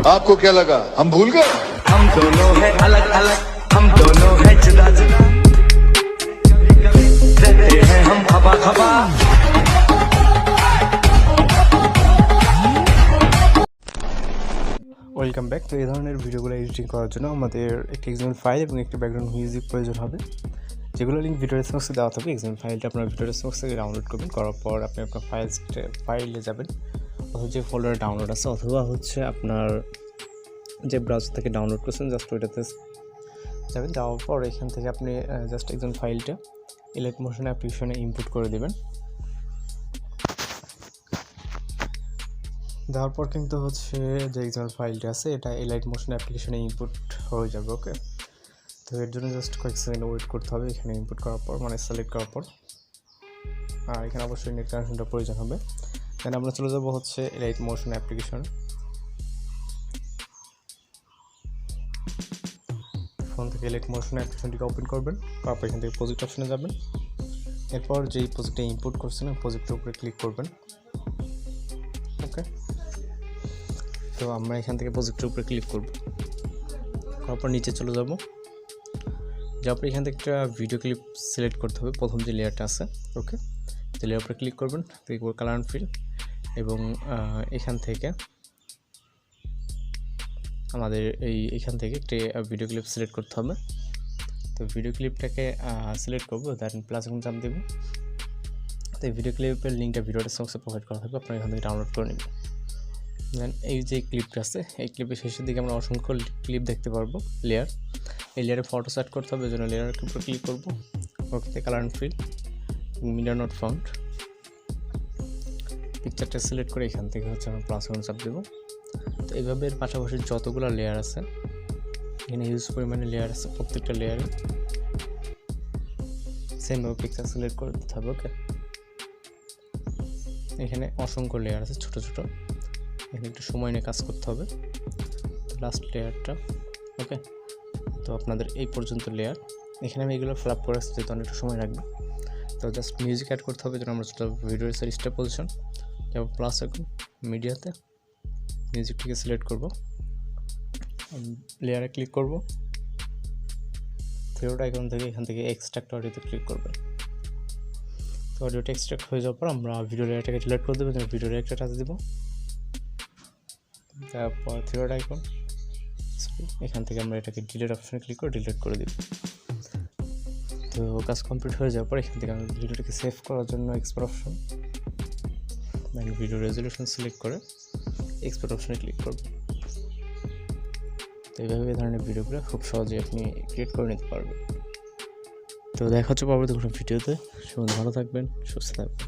आपको क्या लगा हम भूल गए हम दोनों है अलग अलग, हम दोनों है जुदा जुदा, रहते हैं हम खबा खबा। Welcome back. তো এই ধরনের ভিডিওগুলো এডিটিং করার জন্য আমাদের একটি এক্সএমএল ফাইল এবং একটি ব্যাকগ্রাউন্ড মিউজিক প্রয়োজন হবে, যেগুলো লিঙ্ক ভিডিও ডেসক্রিপশনে দেওয়া থাকবে। এক্সএমএল ফাইলটা আপনার ভিডিও ডেসক্রিপশন থেকে ডাউনলোড করবেন, করার পর আপনি আপনার ফাইলে যাবেন, অথবা যে ফোল্ডারে ডাউনলোড আছে, অথবা হচ্ছে আপনার যে ব্রাউজার থেকে ডাউনলোড করছেন জাস্ট ওইটাতে যাবেন। যাওয়ার পর এখান থেকে আপনি জাস্ট এক্সএমএল ফাইলটা ইলাইট মোশন অ্যাপ্লিকেশনে ইনপুট করে দেবেন। দেওয়ার পর কিন্তু হচ্ছে যে এক্সএমএল ফাইলটা আছে এটা ইলাইট মোশন অ্যাপ্লিকেশনে ইনপুট হয়ে যাবে। ওকে, তো এর জন্য জাস্ট কয়েক সেকেন্ড ওয়েট করতে হবে। এখানে ইনপুট করার পর মানে সিলেক্ট করার পর, আর এখানে অবশ্যই নেট কানেকশনটা প্রয়োজন হবে। দেন আমরা চলে যাবো হচ্ছে ইলাইট মোশন অ্যাপ্লিকেশন। ফোন থেকে ইলাইট মোশন অ্যাপ্লিকেশনটিকে ওপেন করবেন, তারপর এখান থেকে প্রজেক্ট অপশনে যাবেন। এরপর যেই প্রজেক্টে ইনপুট করছেন ওই প্রজেক্টের উপরে ক্লিক করবেন। ওকে, তো আমরা এখান থেকে প্রজেক্টের উপরে ক্লিক করব, করার পর নিচে চলে যাব। যাওয়ার পর এখান থেকে একটা ভিডিও ক্লিপ সিলেক্ট করতে হবে, প্রথম যে লেয়ারটা আছে। ওকে, তো লেয়ার উপরে ক্লিক করবেন, ক্লিক করে কালার অ্যান্ড ফিল, এবং এখান থেকে আমাদের এখান থেকে একটি ভিডিও ক্লিপ সিলেক্ট করতে হবে। তো ভিডিও ক্লিপটাকে সিলেক্ট করবো, দেন প্লাস এখন চাপ দেবো। তো এই ভিডিও ক্লিপের লিঙ্কটা ভিডিও ডেসক্রিপশনে প্রোভাইড করা থাকবে, আপনারা এখান থেকে ডাউনলোড করে নেবেন। দেন এই যে ক্লিপটা আছে, এই ক্লিপের শেষের দিকে আমরা অসংখ্য ক্লিপ দেখতে পারবো। লেয়ার, এই লেয়ারে ফটো সেট করতে হবে, এই জন্য লেয়ারের উপরে ক্লিক করবো। Okay, colour and fill, media not found, পিকচারটা সিলেক্ট করে এখান থেকে হচ্ছে আমরা প্লাস ওয়ান চাপ দেবো। তো এইভাবে এর পাশাপাশি যতগুলো লেয়ার আছে, এখানে হিউজ পরিমাণে লেয়ার আছে, প্রত্যেকটা লেয়ারে সেমভাবে পিকচার সিলেক্ট করে দিতে হবে। ওকে, এখানে অসংখ্য লেয়ার আছে ছোটো ছোটো, এখানে একটু সময় নিয়ে কাজ করতে হবে। লাস্ট লেয়ারটা। ওকে, তো আপনাদের এই পর্যন্ত লেয়ার, এখানে আমি এগুলো ফ্ল্যাপ করে আসছি যেহেতু অনেকটা সময় লাগবে। তো জাস্ট মিউজিক অ্যাড করতে হবে, যেন আমরা ভিডিওর স্টেপ পজিশন যাব, প্লাস এখন মিডিয়াতে মিউজিকটিকে সিলেক্ট করব, লেয়ারে ক্লিক করব, থিওটা আইকন থেকে এখান থেকে এক্সট্রাক্ট অডিওতে ক্লিক করবেন। তো অডিওটা এক্সট্রাক্ট হয়ে যাওয়ার পর আমরা ভিডিও লেয়ারটাকে ডিলিট করে দেবো, ভিডিও লেয়ারটা টাচ দেবো। তারপর থিওড আইকন, এখান থেকে আমরা এটাকে ডিলিট অপশনে ক্লিক করে ডিলিট করে দিব। তো কাজ কমপ্লিট হয়ে যাওয়ার পর এখান থেকে আমরা ভিডিওটাকে সেভ করার জন্য এক্সপোর্ট অপশন, মানে ভিডিও রেজলিউশন সিলেক্ট করে এক্সপোর্ট অপশনে ক্লিক করব। তো এইভাবে এই ধরনের ভিডিওগুলো খুব সহজেই আপনি ক্রিয়েট করে নিতে পারবেন। তো দেখা হচ্ছে পরবর্তী কোনো ভিডিওতে। সবাই ভালো থাকবেন, সুস্থ থাকবেন।